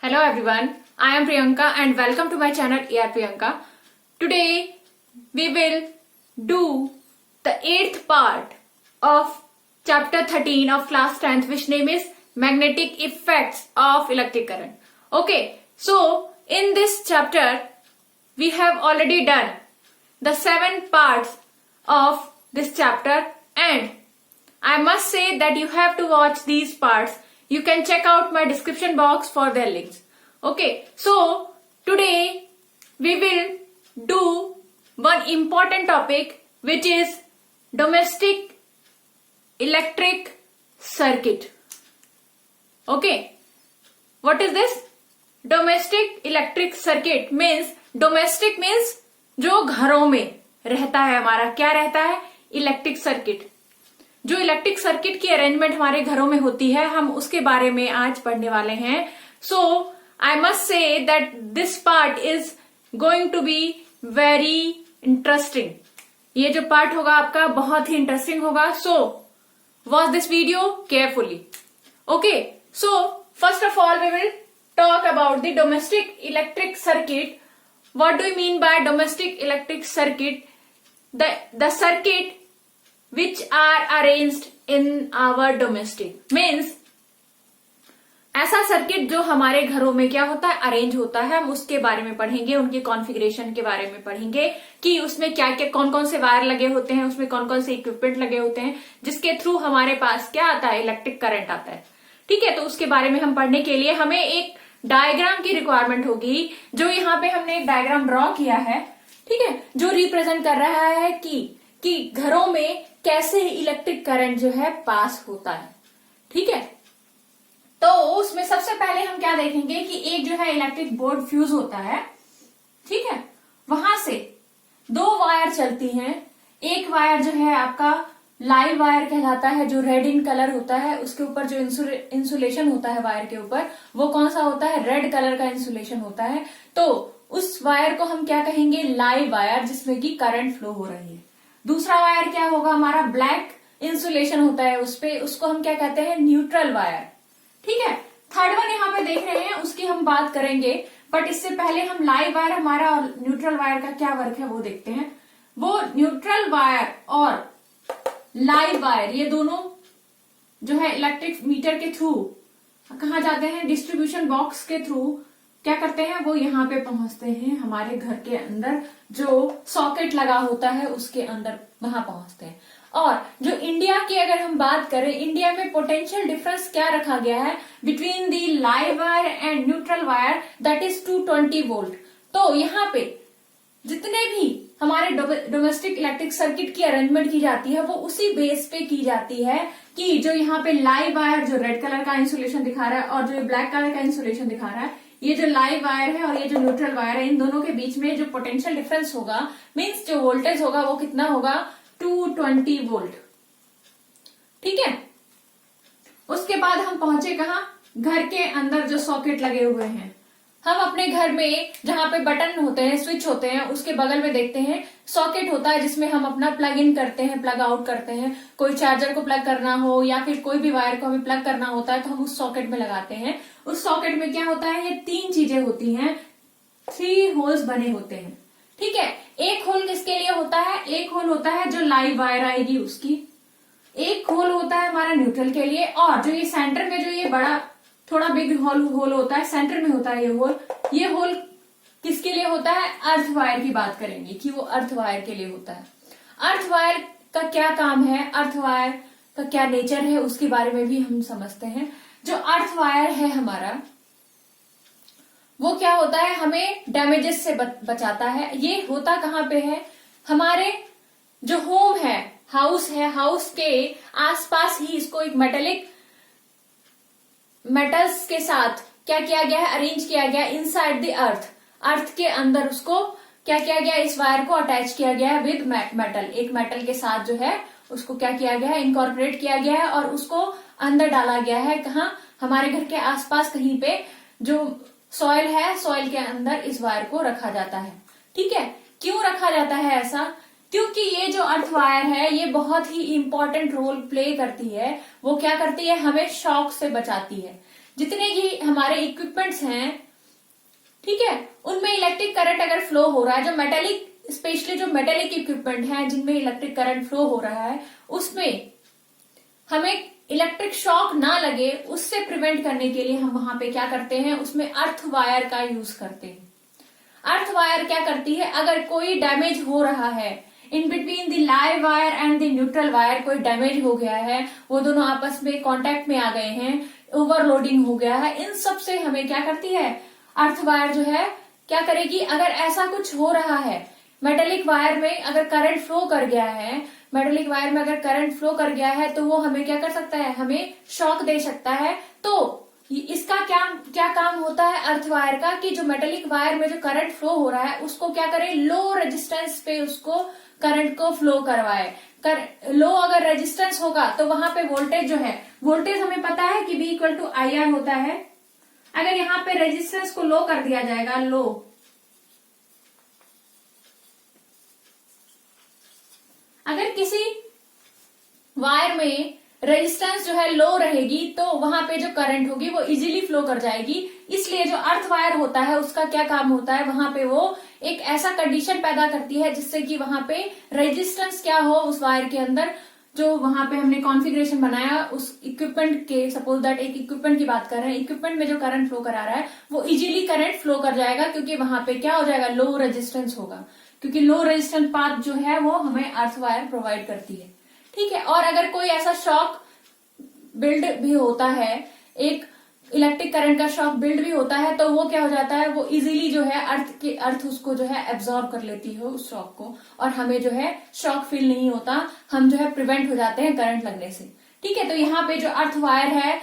Hello everyone, I am Priyanka and welcome to my channel AR Priyanka. Today we will do the 8th part of chapter 13 of class 10th, which name is magnetic effects of electric current. Okay, so in this chapter we have already done the 7 parts of this chapter and I must say that you have to watch these parts. You can check out my description box for their links. Okay, so today we will do one important topic which is domestic electric circuit. Okay, what is this? Domestic electric circuit means domestic means जो घरों में रहता है हमारा, क्या रहता है? Electric circuit. जो इलेक्ट्रिक सर्किट की अरेंजमेंट हमारे घरों में होती है, हम उसके बारे में आज पढ़ने वाले हैं. So I must say that this part is going to be very interesting. ये जो पार्ट होगा आपका बहुत ही इंटरेस्टिंग होगा. So watch this video carefully. Okay, so first of all we will talk about the domestic electric circuit. What do you mean by domestic electric circuit? The circuit which are arranged in our domestic means ऐसा circuit जो हमारे घरों में क्या होता है, arrange होता है. हम उसके बारे में पढ़ेंगे, उनके कॉन्फ़िगरेशन के बारे में पढ़ेंगे कि उसमें क्या क्या कौन कौन से वायर लगे होते हैं, उसमें कौन कौन से इक्विपमेंट लगे होते हैं जिसके थ्रू हमारे पास क्या आता है, इलेक्ट्रिक करंट आता है. ठीक है, तो उसके बारे में हम पढ़ने के लिए हमें एक डायग्राम की रिक्वायरमेंट होगी. जो यहाँ पे हमने एक डायग्राम ड्रॉ किया है, ठीक है, जो रिप्रेजेंट कर रहा है कि घरों में कैसे इलेक्ट्रिक करंट जो है पास होता है. ठीक है, तो उसमें सबसे पहले हम क्या देखेंगे कि एक जो है इलेक्ट्रिक बोर्ड फ्यूज होता है. ठीक है, वहां से 2 वायर चलती हैं. एक वायर जो है आपका लाइव वायर कहलाता है, जो रेड इन कलर होता है. उसके ऊपर जो इंसुलेशन होता है वायर के ऊपर, वो कौन सा होता है, रेड कलर का इंसुलेशन होता है. तो उस वायर को हम क्या कहेंगे, लाइव वायर, जिसमें कि करंट फ्लो हो रही है. दूसरा वायर क्या होगा, हमारा ब्लैक इंसुलेशन होता है उस पे, उसको हम क्या कहते हैं, न्यूट्रल वायर. ठीक है, थर्ड वन यहाँ पे देख रहे हैं, उसकी हम बात करेंगे. बट इससे पहले हम लाइव वायर हमारा और न्यूट्रल वायर का क्या वर्क है वो देखते हैं. वो न्यूट्रल वायर और लाइव वायर, ये दोनों जो है इलेक्ट्रिक मीटर के थ्रू कहाँ जाते हैं, डिस्ट्रीब्यूशन बॉक्स के थ्रू क्या करते हैं, वो यहाँ पे पहुंचते हैं हमारे घर के अंदर. जो सॉकेट लगा होता है उसके अंदर वहां पहुंचते हैं. और जो इंडिया की अगर हम बात करें, इंडिया में पोटेंशियल डिफरेंस क्या रखा गया है between the live wire and neutral wire, that is 220 volt. तो यहाँ पे जितने भी हमारे डोमेस्टिक इलेक्ट्रिक सर्किट की अरेंजमेंट की जाती है वो उसी बेस पे की जाती है कि जो यहाँ पे लाइव वायर जो रेड कलर का इंसुलेशन दिखा रहा है और जो ब्लैक कलर का इंसुलेशन दिखा रहा है, ये जो लाइव वायर है और ये जो न्यूट्रल वायर है, इन दोनों के बीच में जो पोटेंशियल डिफरेंस होगा, मीन्स जो वोल्टेज होगा वो कितना होगा, 220 वोल्ट. ठीक है, उसके बाद हम पहुंचे कहा, घर के अंदर जो सॉकेट लगे हुए हैं. हम अपने घर में जहां पे बटन होते हैं, स्विच होते हैं, उसके बगल में देखते हैं सॉकेट होता है जिसमें हम अपना प्लग इन करते हैं, प्लग आउट करते हैं. कोई चार्जर को प्लग करना हो या फिर कोई भी वायर को हमें प्लग करना होता है तो हम उस सॉकेट में लगाते हैं. उस सॉकेट में क्या होता है, ये 3 चीजें होती हैं, 3 होल्स बने होते हैं. ठीक है, एक होल किसके लिए होता है, एक होल होता है जो लाइव वायर आएगी उसकी, एक होल होता है हमारा न्यूट्रल के लिए, और जो ये सेंटर में जो ये बड़ा थोड़ा बिग होल होता है, सेंटर में होता है ये होल किसके लिए होता है, अर्थ वायर की बात करेंगे कि वो अर्थ वायर के लिए होता है. अर्थ वायर का क्या काम है, अर्थ वायर का क्या नेचर है, उसके बारे में भी हम समझते हैं. जो अर्थ वायर है हमारा, वो क्या होता है, हमें डैमेजेस से बचाता है. ये होता कहाँ पे है, हमारे जो होम है, हाउस है, हाउस के आसपास ही इसको एक मेटल्स के साथ क्या किया गया है, अरेंज किया गया इनसाइड द अर्थ. अर्थ के अंदर उसको क्या किया गया, इस वायर को अटैच किया गया है विद मेटल. एक मेटल के साथ जो है उसको क्या किया गया है, इनकॉर्पोरेट किया गया है और उसको अंदर डाला गया है. कहा, हमारे घर के आसपास कहीं पे जो सॉइल है, सॉइल के अंदर इस वायर को रखा जाता है. ठीक है, क्यों रखा जाता है ऐसा, क्योंकि ये जो अर्थ वायर है ये बहुत ही इंपॉर्टेंट रोल प्ले करती है. वो क्या करती है, हमें शॉक से बचाती है. जितने भी हमारे इक्विपमेंट्स हैं, ठीक है, उनमें इलेक्ट्रिक करंट अगर फ्लो हो रहा है, जो मेटेलिक, स्पेशली जो मेटेलिक इक्विपमेंट है जिनमें इलेक्ट्रिक करंट फ्लो हो रहा है, उसमें हमें इलेक्ट्रिक शॉक ना लगे, उससे प्रिवेंट करने के लिए हम वहां पे क्या करते हैं, उसमें अर्थ वायर का यूज करते हैं। अर्थ वायर क्या करती है, अगर कोई डैमेज हो रहा है, in between the live wire and the neutral wire कोई डैमेज हो गया है, वो दोनों आपस में कांटेक्ट में आ गए हैं, ओवरलोडिंग हो गया है, इन सब से हमें क्या करती है, अर्थ वायर जो है क्या करेगी, अगर ऐसा कुछ हो रहा है, मेटेलिक वायर में अगर करंट फ्लो कर गया है, मेटेलिक वायर में अगर करंट फ्लो कर गया है, तो वो हमें क्या कर सकता है, हमें शॉक दे सकता है। तो इसका क्या क्या काम होता है अर्थ वायर का, कि जो मेटेलिक वायर में जो करंट फ्लो हो रहा है उसको क्या करे, लो रेजिस्टेंस पे उसको करंट को फ्लो करवाए। लो अगर रेजिस्टेंस होगा तो वहां पे वोल्टेज जो है, वोल्टेज हमें पता है कि V इक्वल टू IR होता है। अगर यहाँ पे रेजिस्टेंस को लो कर दिया जाएगा, लो, अगर किसी वायर में रेजिस्टेंस जो है लो रहेगी तो वहां पे जो करंट होगी वो इजीली फ्लो कर जाएगी। इसलिए जो अर्थ वायर होता है उसका क्या काम होता है, वहां पे वो एक ऐसा कंडीशन पैदा करती है जिससे कि वहां पे रेजिस्टेंस क्या हो उस वायर के अंदर, जो वहां पे हमने कॉन्फ़िगरेशन बनाया उस इक्विपमेंट के, सपोज दैट एक इक्विपमेंट की बात कर रहे हैं, इक्विपमेंट में जो करंट फ्लो करा रहा है वो इजीली करंट फ्लो कर जाएगा, क्योंकि वहां पे क्या हो जाएगा, लो रेजिस्टेंस होगा, क्योंकि लो रेजिस्टेंस पाथ जो है वो हमें अर्थ वायर प्रोवाइड करती है। ठीक है, और अगर कोई ऐसा शॉक बिल्ड भी होता है, एक इलेक्ट्रिक करंट का शॉक बिल्ड भी होता है, तो वो क्या हो जाता है, वो इजीली जो है अर्थ उसको जो है एब्जॉर्ब कर लेती है उस शॉक को, और हमें जो है शॉक फील नहीं होता, हम जो है प्रिवेंट हो जाते हैं करंट लगने से। ठीक है, तो यहाँ पे जो अर्थ वायर है,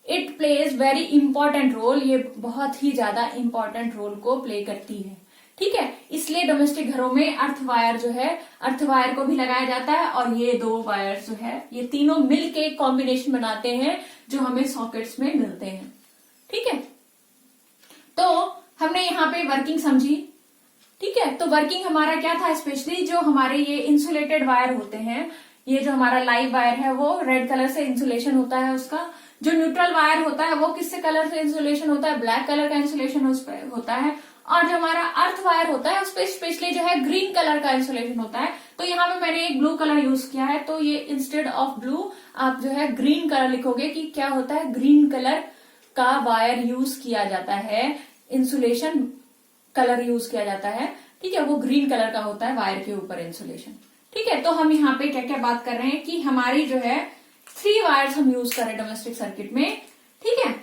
it plays very important role, ये बहुत ही ज्यादा इंपॉर्टेंट रोल को प्ले करती है। ठीक है, इसलिए डोमेस्टिक घरों में अर्थ वायर जो है, अर्थ वायर को भी लगाया जाता है, और ये दो वायर जो है, ये तीनों मिलके कॉम्बिनेशन बनाते हैं जो हमें सॉकेट्स में मिलते हैं। ठीक है, तो हमने यहाँ पे वर्किंग समझी। ठीक है, तो वर्किंग हमारा क्या था, स्पेशली जो हमारे ये इंसुलेटेड वायर होते हैं, ये जो हमारा लाइव वायर है वो रेड कलर से इंसुलेशन होता है उसका, जो न्यूट्रल वायर होता है वो किससे कलर से इंसुलेशन होता है, ब्लैक कलर का इंसुलेशन उस पर होता है, और जो हमारा अर्थ वायर होता है उस पर स्पेशली जो है ग्रीन कलर का इंसुलेशन होता है। तो यहाँ पे मैंने एक ब्लू कलर यूज किया है, तो ये इंस्टेड ऑफ ब्लू आप जो है ग्रीन कलर लिखोगे, कि क्या होता है, ग्रीन कलर का वायर यूज किया जाता है, इंसुलेशन कलर यूज किया जाता है। ठीक है, वो ग्रीन कलर का होता है वायर के ऊपर इंसुलेशन। ठीक है, तो हम यहाँ पे क्या क्या बात कर रहे हैं कि हमारी जो है 3 वायर्स हम यूज कर रहे हैं डोमेस्टिक सर्किट में। ठीक है,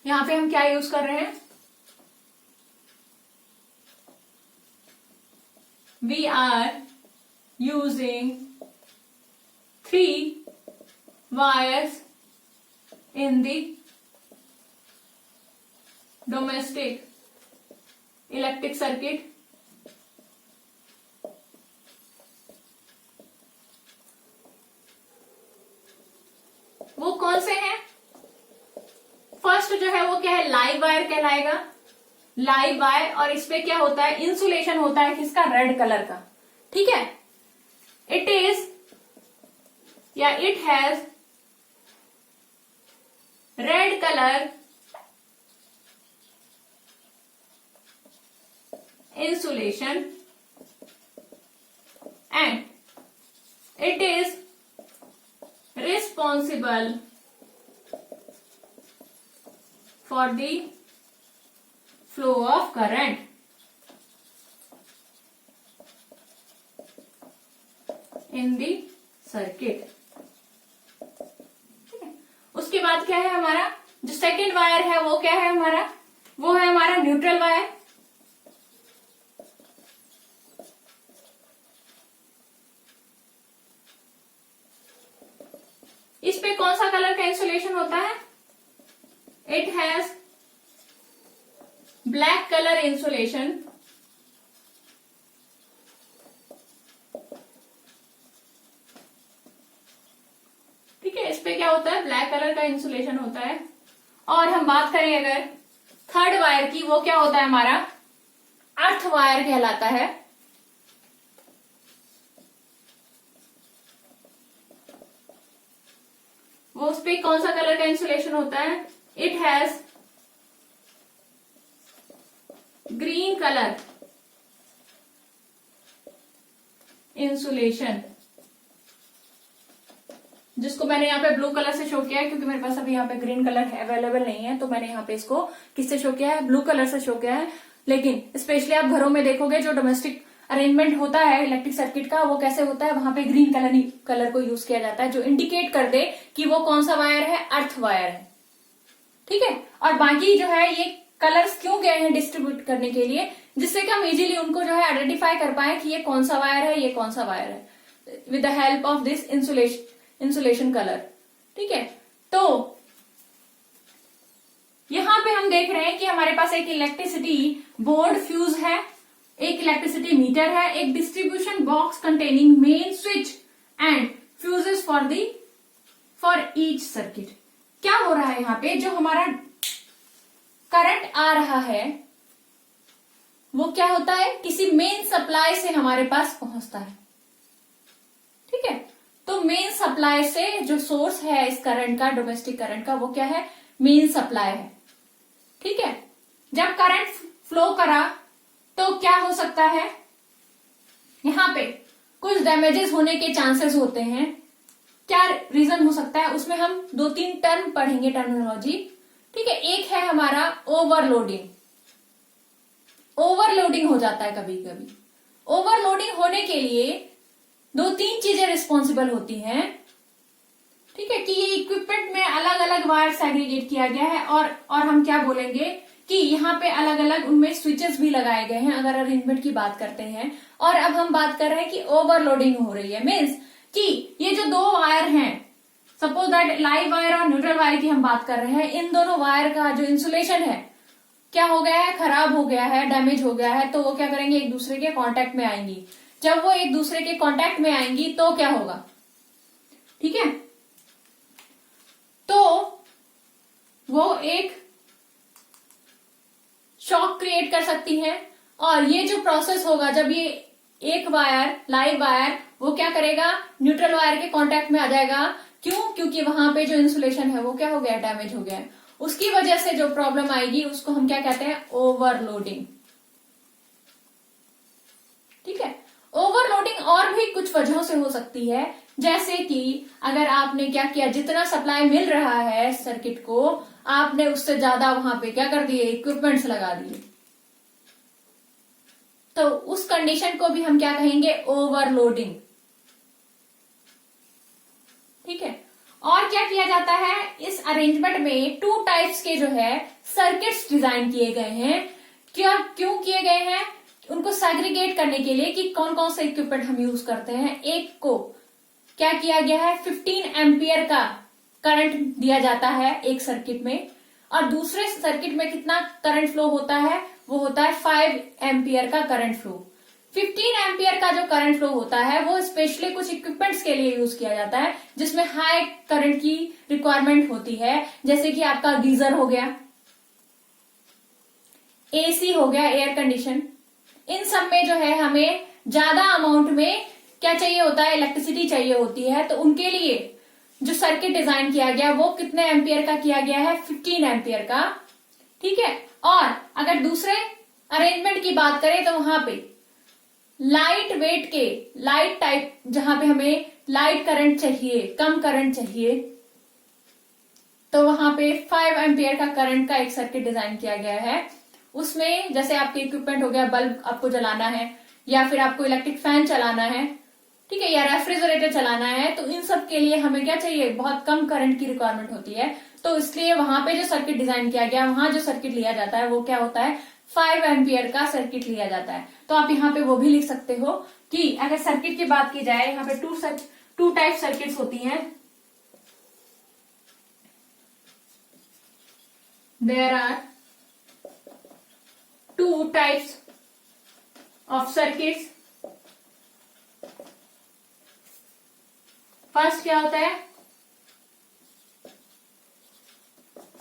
यहाँ पे हम क्या यूज कर रहे हैं, we are using 3 wires in the domestic electric circuit. वो कौन से हैं, फर्स्ट जो है वो क्या है, लाइव वायर कहलाएगा, लाइव वायर, और इसपे क्या होता है, इंसुलेशन होता है किसका, रेड कलर का। ठीक है, इट इज या it has red colour insulation and it is responsible for the flow of current in the circuit. उसके बाद क्या है हमारा, जो सेकेंड वायर है वो क्या है हमारा, वो है हमारा न्यूट्रल वायर। इस पे कौन सा कलर का इंसुलेशन होता है, it has black colour insulation ठीक है, इस पे क्या होता है, ब्लैक कलर का इंसुलेशन होता है। और हम बात करें अगर थर्ड वायर की, वो क्या होता है हमारा, अर्थ वायर कहलाता है। वो उस पे कौन सा कलर का इंसुलेशन होता है? It has green colour insulation, जिसको मैंने यहाँ पे ब्लू कलर से शो किया है क्योंकि मेरे पास अभी यहाँ पे ग्रीन कलर अवेलेबल नहीं है, तो मैंने यहाँ पे इसको किससे शो किया है? ब्लू कलर से शो किया है। लेकिन स्पेशली आप घरों में देखोगे जो डोमेस्टिक अरेंजमेंट होता है इलेक्ट्रिक सर्किट का, वो कैसे होता है? वहां पे ग्रीन कलर को यूज किया जाता है, जो इंडिकेट कर दे कि वो कौन सा वायर है, अर्थ वायर है। ठीक है। और बाकी जो है ये कलर्स क्यों गए हैं डिस्ट्रीब्यूट करने के लिए, जिससे कि हम इजीली उनको जो है आइडेंटिफाई कर पाए कि ये कौन सा वायर है, ये कौन सा वायर है, with the help of this insulation colour. ठीक है। तो यहां पे हम देख रहे हैं कि हमारे पास एक इलेक्ट्रिसिटी बोर्ड फ्यूज है, एक इलेक्ट्रिसिटी मीटर है, एक distribution box containing main switch and fuses for each circuit. क्या हो रहा है यहाँ पे? जो हमारा करंट आ रहा है वो क्या होता है? किसी मेन सप्लाई से हमारे पास पहुंचता है। ठीक है। तो मेन सप्लाई से जो सोर्स है इस करंट का, डोमेस्टिक करंट का, वो क्या है? मेन सप्लाई है। ठीक है। जब करंट फ्लो करा तो क्या हो सकता है? यहां पे कुछ डैमेजेस होने के चांसेस होते हैं। क्या रीजन हो सकता है? उसमें हम 2-3 टर्म पढ़ेंगे, टर्मिनोलॉजी। ठीक है। एक है हमारा ओवरलोडिंग। ओवरलोडिंग हो जाता है कभी कभी। ओवरलोडिंग होने के लिए 2-3 चीजें रिस्पॉन्सिबल होती हैं। ठीक है। कि ये इक्विपमेंट में अलग अलग वायर सेग्रीगेट किया गया है, और हम क्या बोलेंगे कि यहाँ पे अलग अलग उनमें स्विचेस भी लगाए गए हैं, अगर अरेंजमेंट की बात करते हैं। और अब हम बात कर रहे हैं कि ओवरलोडिंग हो रही है, मीन्स कि ये जो 2 वायर हैं, सपोज दैट लाइव वायर और न्यूट्रल वायर की हम बात कर रहे हैं, इन दोनों वायर का जो इंसुलेशन है क्या हो गया है? खराब हो गया है, डैमेज हो गया है। तो वो क्या करेंगे? एक दूसरे के कांटेक्ट में आएंगी। जब वो एक दूसरे के कांटेक्ट में आएंगी तो क्या होगा? ठीक है। तो वो एक शॉक क्रिएट कर सकती हैं, और ये जो प्रोसेस होगा, जब ये एक वायर, लाइव वायर, वो क्या करेगा? न्यूट्रल वायर के कांटेक्ट में आ जाएगा। क्यों? क्योंकि वहां पे जो इंसुलेशन है वो क्या हो गया? डैमेज हो गया है। उसकी वजह से जो प्रॉब्लम आएगी उसको हम क्या कहते हैं? ओवरलोडिंग। ठीक है। ओवरलोडिंग और भी कुछ वजहों से हो सकती है, जैसे कि अगर आपने क्या किया, जितना सप्लाई मिल रहा है सर्किट को, आपने उससे ज्यादा वहां पे क्या कर दिए? इक्विपमेंट्स लगा दिए। तो उस कंडीशन को भी हम क्या कहेंगे? ओवरलोडिंग। ठीक है। और क्या किया जाता है? इस अरेंजमेंट में 2 टाइप्स के जो है सर्किट्स डिजाइन किए गए हैं। क्यों किए गए हैं? उनको सेग्रीगेट करने के लिए कि कौन कौन से इक्विपमेंट हम यूज करते हैं। एक को क्या किया गया है? 15 एम्पियर का करंट दिया जाता है एक सर्किट में, और दूसरे सर्किट में कितना करंट फ्लो होता है? वो होता है 5 एम्पियर का करंट फ्लो। 15 एम्पियर का जो करंट फ्लो होता है वो स्पेशली कुछ इक्विपमेंट्स के लिए यूज किया जाता है जिसमें हाई करंट की रिक्वायरमेंट होती है, जैसे कि आपका गीजर हो गया, एसी हो गया, एयर कंडीशन। इन सब में जो है हमें ज्यादा अमाउंट में क्या चाहिए होता है? इलेक्ट्रिसिटी चाहिए होती है। तो उनके लिए जो सर्किट डिजाइन किया गया वो कितने एम्पियर का किया गया है? 15 एम्पियर का। ठीक है। और अगर दूसरे अरेंजमेंट की बात करें तो वहां पे लाइट वेट के, लाइट टाइप, जहां पे हमें लाइट करंट चाहिए, कम करंट चाहिए, तो वहां पे 5 एम्पियर का करंट का एक सर्किट डिजाइन किया गया है। उसमें जैसे आपके इक्विपमेंट हो गया, बल्ब आपको जलाना है, या फिर आपको इलेक्ट्रिक फैन चलाना है, ठीक है, या रेफ्रिजरेटर चलाना है, तो इन सब के लिए हमें क्या चाहिए? बहुत कम करंट की रिक्वायरमेंट होती है। तो इसलिए वहां पे जो सर्किट डिजाइन किया गया, वहां जो सर्किट लिया जाता है वो क्या होता है? 5 एम्पियर का सर्किट लिया जाता है। तो आप यहाँ पे वो भी लिख सकते हो कि अगर सर्किट की बात की जाए, यहाँ पे 2 टाइप सर्किट्स होती हैं। There are 2 types of circuits. First क्या होता है?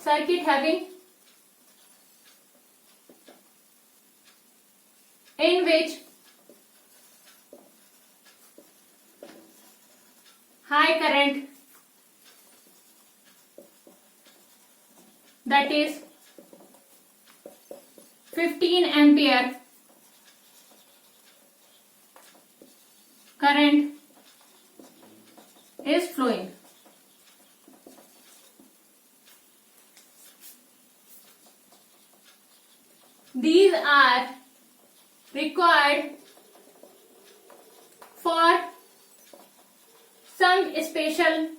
Circuit having in which high current that is 15 ampere current is flowing. These are required for some special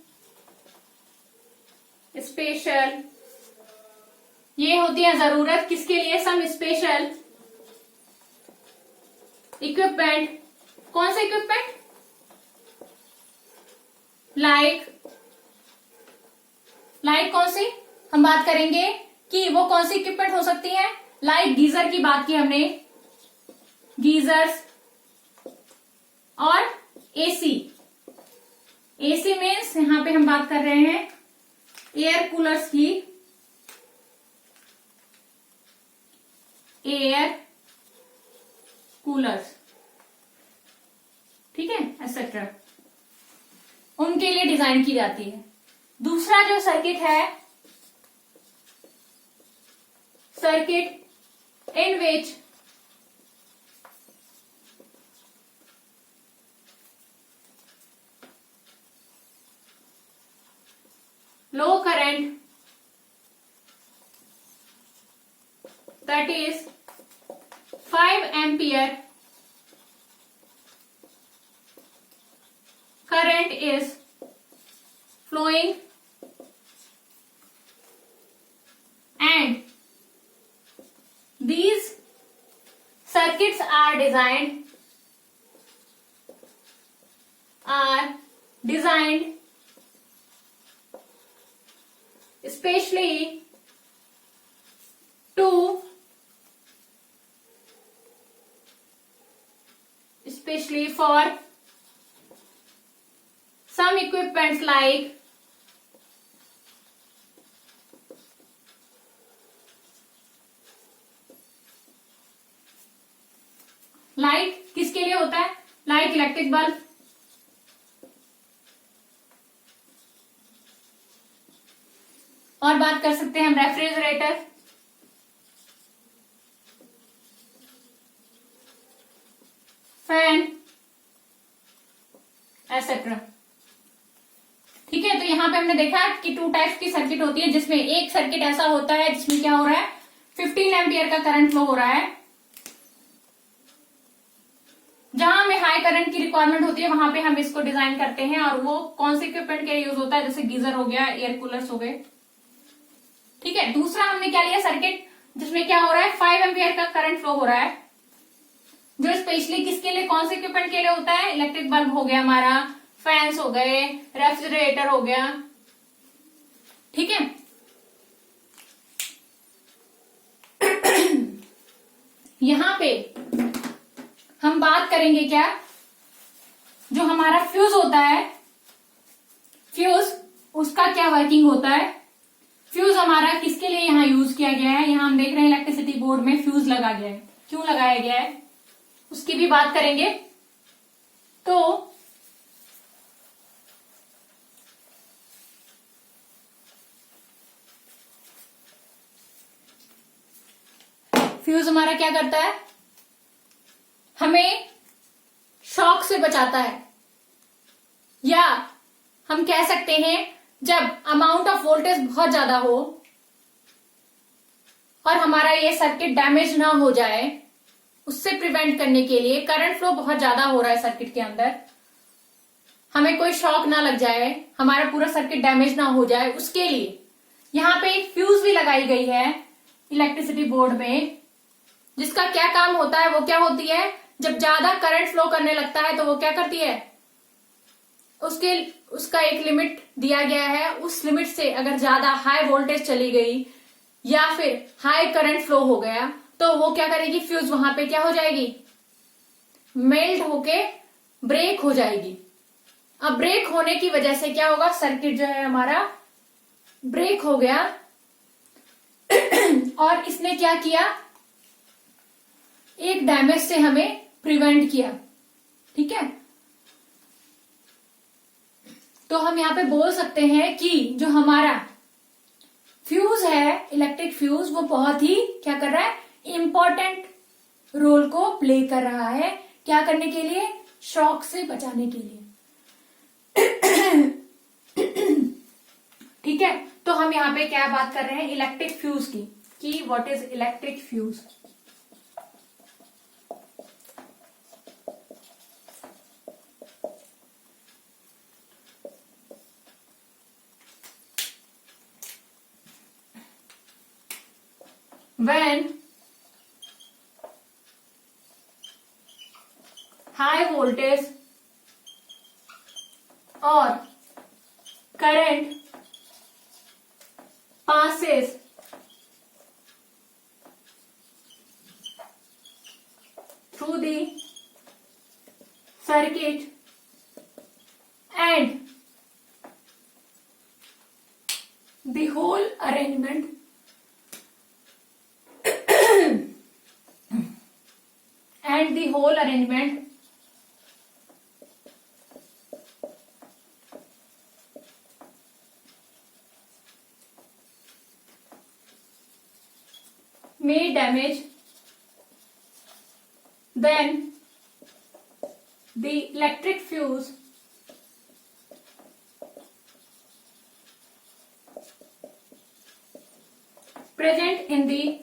ये होती है जरूरत किसके लिए, सम स्पेशल इक्विपमेंट. कौन सा इक्विपमेंट? लाइक कौन सी हम बात करेंगे कि वो कौन सी इक्विपमेंट हो सकती है. लाइक गीजर की बात की हमने, गीजर्स और एसी. एसी मीन्स यहां पे हम बात कर रहे हैं एयर कूलर्स की, एयर कूलर्स, ठीक है, एक्सेट्रा, उनके लिए डिजाइन की जाती है. दूसरा जो सर्किट है, circuit in which low current, that is 5 ampere current is flowing and these circuits are designed especially for some equipments like light किसके लिए होता है, लाइक इलेक्ट्रिक बल्ब, और बात कर सकते हैं हम रेफ्रिजरेटर, फैन, एटसेट्रा. ठीक है, तो यहां पे हमने देखा कि 2 टाइप्स की सर्किट होती है, जिसमें एक सर्किट ऐसा होता है जिसमें क्या हो रहा है, 15 एम्पियर का करंट फ्लो हो रहा है. जहां हमें हाई करंट की रिक्वायरमेंट होती है वहां पे हम इसको डिजाइन करते हैं, और वो कौन से इक्विपमेंट के लिए यूज होता है, जैसे गीजर हो गया, एयर कूलर्स हो गए. ठीक है, दूसरा हमने क्या लिया, सर्किट जिसमें क्या हो रहा है, 5 एम्पियर का करंट फ्लो हो रहा है, जो स्पेशली किसके लिए, कौन से इक्विपमेंट के लिए होता है, इलेक्ट्रिक बल्ब हो गया हमारा, फैंस हो गए, रेफ्रिजरेटर हो गया. ठीक है, यहां पे हम बात करेंगे क्या, जो हमारा फ्यूज होता है, फ्यूज उसका क्या वर्किंग होता है. फ्यूज हमारा किसके लिए यहां यूज किया गया है, यहां हम देख रहे हैं इलेक्ट्रिसिटी बोर्ड में फ्यूज लगा गया है. क्यों लगाया गया है उसकी भी बात करेंगे. तो फ्यूज हमारा क्या करता है, हमें शॉक से बचाता है, या हम कह सकते हैं जब अमाउंट ऑफ वोल्टेज बहुत ज्यादा हो और हमारा ये सर्किट डैमेज ना हो जाए, उससे प्रिवेंट करने के लिए, करंट फ्लो बहुत ज्यादा हो रहा है सर्किट के अंदर, हमें कोई शॉक ना लग जाए, हमारा पूरा सर्किट डैमेज ना हो जाए, उसके लिए यहां पे एक फ्यूज भी लगाई गई है इलेक्ट्रिसिटी बोर्ड में, जिसका क्या काम होता है, वो क्या होती है, जब ज्यादा करंट फ्लो करने लगता है तो वो क्या करती है, उसका एक लिमिट दिया गया है, उस लिमिट से अगर ज्यादा हाई वोल्टेज चली गई या फिर हाई करंट फ्लो हो गया तो वो क्या करेगी, फ्यूज वहां पे क्या हो जाएगी, मेल्ट होके ब्रेक हो जाएगी. अब ब्रेक होने की वजह से क्या होगा, सर्किट जो है हमारा ब्रेक हो गया और इसने क्या किया, एक डैमेज से हमें प्रिवेंट किया. ठीक है, तो हम यहां पे बोल सकते हैं कि जो हमारा फ्यूज है, इलेक्ट्रिक फ्यूज, वो बहुत ही क्या कर रहा है, इंपॉर्टेंट रोल को प्ले कर रहा है। क्या करने के लिए, शॉक से बचाने के लिए। ठीक है, तो हम यहाँ पे क्या बात कर रहे हैं, इलेक्ट्रिक फ्यूज की, कि what is electric fuse. When high voltage or current passes through the circuit and the whole arrangement and the whole arrangement may damage, then the electric fuse present in the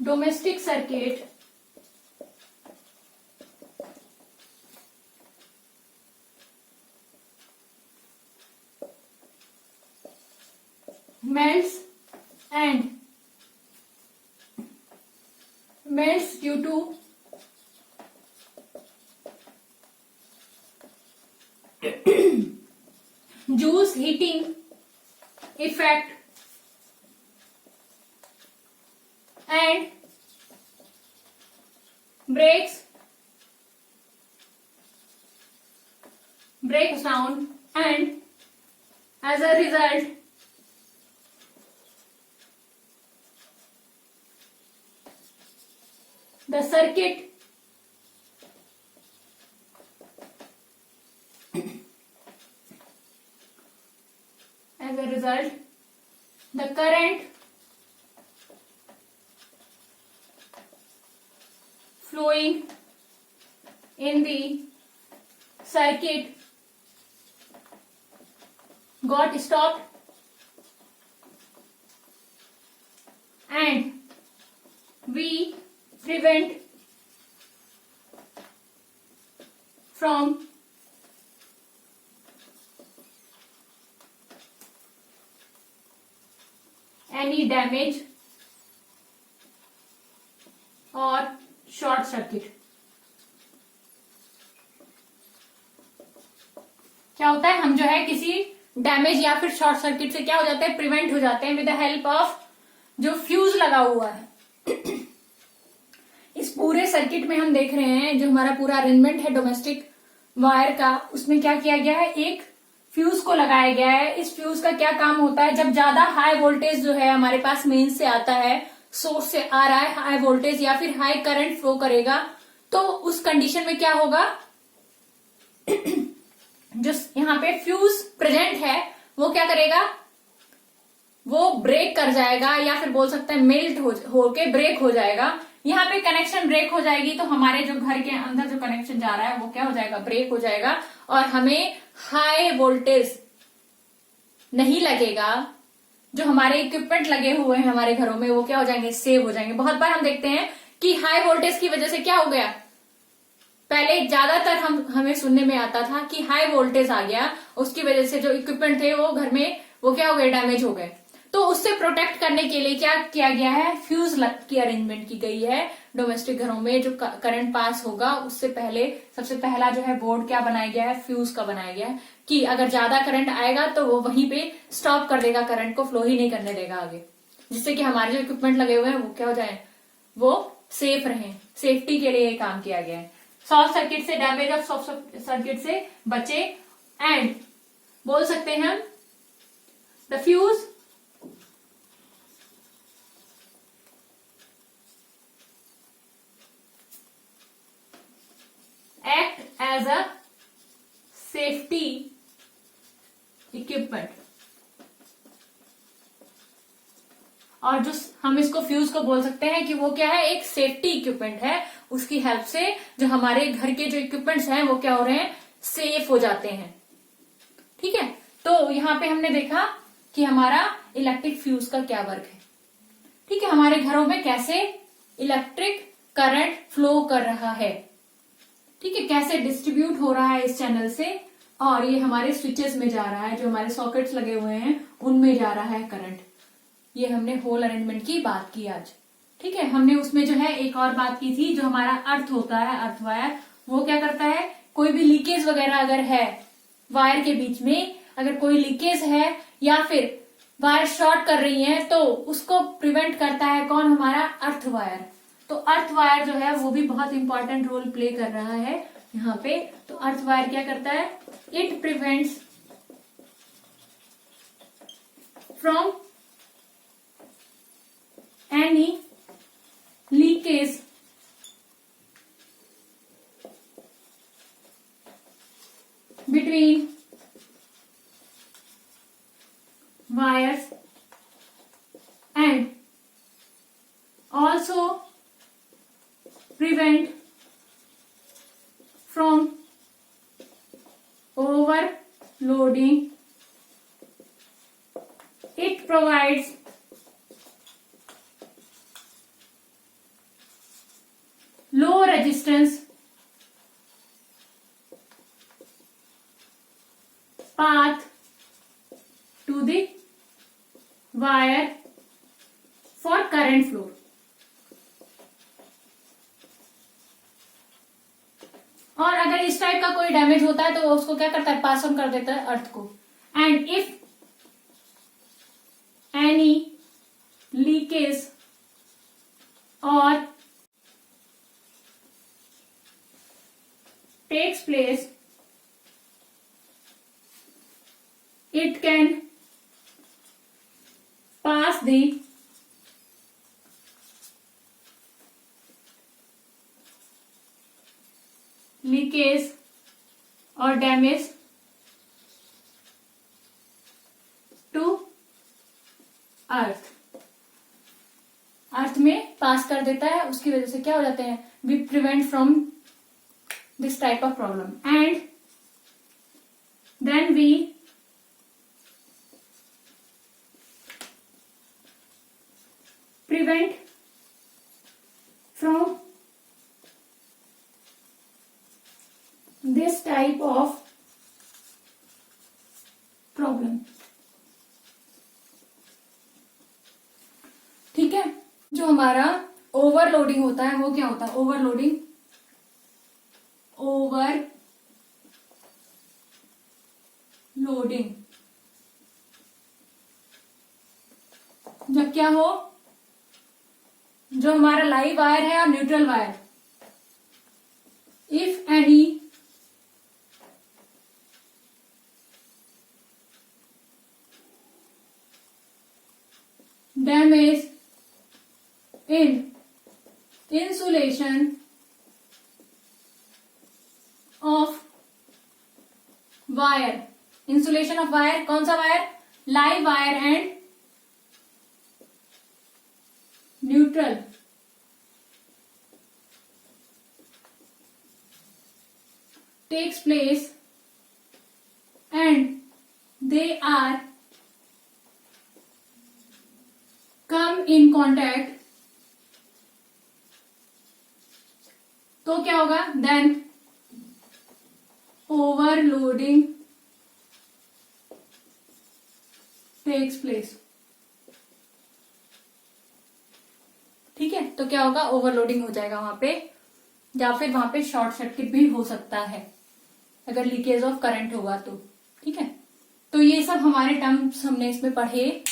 domestic circuit melts and melts due to juice heating effect and breaks down, and as a result the circuit as a result the current flowing in the circuit got stopped and we prevent from any damage or short circuit। क्या होता है, हम जो है किसी damage या फिर short circuit से क्या हो जाते हैं, प्रिवेंट हो जाते हैं विद द हेल्प ऑफ जो फ्यूज लगा हुआ है। इस पूरे सर्किट में हम देख रहे हैं जो हमारा पूरा अरेंजमेंट है डोमेस्टिक वायर का, उसमें क्या किया गया है, एक फ्यूज को लगाया गया है। इस फ्यूज का क्या काम होता है, जब ज्यादा हाई वोल्टेज जो है हमारे पास मेन से आता है, सोर्स से आ रहा है हाई वोल्टेज या फिर हाई करंट फ्लो करेगा, तो उस कंडीशन में क्या होगा, जो यहाँ पे फ्यूज प्रेजेंट है वो क्या करेगा, वो ब्रेक कर जाएगा या फिर बोल सकते हैं मेल्ट होके ब्रेक हो जाएगा। यहाँ पे कनेक्शन ब्रेक हो जाएगी तो हमारे जो घर के अंदर जो कनेक्शन जा रहा है वो क्या हो जाएगा, ब्रेक हो जाएगा और हमें हाई वोल्टेज नहीं लगेगा। जो हमारे इक्विपमेंट लगे हुए हैं हमारे घरों में वो क्या हो जाएंगे, सेव हो जाएंगे। बहुत बार हम देखते हैं कि हाई वोल्टेज की वजह से क्या हो गया, पहले ज्यादातर हमें सुनने में आता था कि हाई वोल्टेज आ गया, उसकी वजह से जो इक्विपमेंट थे वो घर में वो क्या हो गए, डैमेज हो गए। तो उससे प्रोटेक्ट करने के लिए क्या किया गया है, फ्यूज की अरेंजमेंट की गई है। डोमेस्टिक घरों में जो करंट पास होगा उससे पहले सबसे पहला जो है बोर्ड क्या बनाया गया है, फ्यूज का बनाया गया है, कि अगर ज्यादा करंट आएगा तो वो वहीं पे स्टॉप कर देगा, करंट को फ्लो ही नहीं करने देगा आगे, जिससे कि हमारे जो इक्विपमेंट लगे हुए हैं वो क्या हो जाए, वो सेफ रहे। सेफ्टी के लिए ये काम किया गया है। शॉर्ट सर्किट से, डैमेज ऑफ शॉर्ट सर्किट से बचे। एंड बोल सकते हैं हम the fuse act as a safety equipment। और जो हम इसको फ्यूज को बोल सकते हैं कि वो क्या है, एक सेफ्टी इक्विपमेंट है। उसकी हेल्प से जो हमारे घर के जो इक्विपमेंट्स हैं वो क्या हो रहे हैं, सेफ हो जाते हैं। ठीक है, तो यहाँ पे हमने देखा कि हमारा इलेक्ट्रिक फ्यूज का क्या वर्क है। ठीक है, हमारे घरों में कैसे इलेक्ट्रिक करंट फ्लो कर रहा है, ठीक है, कैसे डिस्ट्रीब्यूट हो रहा है इस चैनल से, और ये हमारे स्विचेस में जा रहा है, जो हमारे सॉकेट्स लगे हुए हैं उनमें जा रहा है करंट। ये हमने होल अरेंजमेंट की बात की आज। ठीक है, हमने उसमें जो है एक और बात की थी, जो हमारा अर्थ होता है, अर्थ वायर, वो क्या करता है, कोई भी लीकेज वगैरह अगर है वायर के बीच में, अगर कोई लीकेज है या फिर वायर शॉर्ट कर रही है, तो उसको प्रिवेंट करता है कौन, हमारा अर्थ वायर। तो अर्थ वायर जो है वो भी बहुत इंपॉर्टेंट रोल प्ले कर रहा है यहाँ पे। तो अर्थ वायर क्या करता है, it prevents from any leakage between wires and also prevent from overloading. It provides low resistance path to the wire for current flow. और अगर इस टाइप का कोई डैमेज होता है तो वो उसको क्या करता है, पास ऑन कर देता है अर्थ को। एंड इफ एनी लीकेज और takes place, it can pass the leakage or damage to earth. Earth में पास कर देता है, उसकी वजह से क्या हो जाते हैं, we prevent from this type of problem. And then we prevent from this type of problem। ठीक है, जो हमारा ओवरलोडिंग होता है वो क्या होता है, ओवरलोडिंग, ओवरलोडिंग जब क्या हो, जो हमारा लाइव वायर है और neutral wire, if any damage in insulation of wire, insulation of wire, कौन सा wire, live wire and neutral, takes place and they are come in contact, तो क्या होगा, then overloading takes place। ठीक है, तो क्या होगा, ओवरलोडिंग हो जाएगा वहां पे, या फिर वहां पे शॉर्ट सर्किट भी हो सकता है अगर लीकेज ऑफ करंट होगा तो। ठीक है, तो ये सब हमारे टर्म्स हमने इसमें पढ़े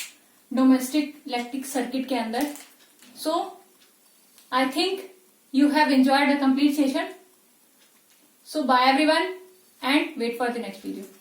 डोमेस्टिक इलेक्ट्रिक सर्किट के अंदर। So I think you have enjoyed the complete session. So bye everyone and wait for the next video.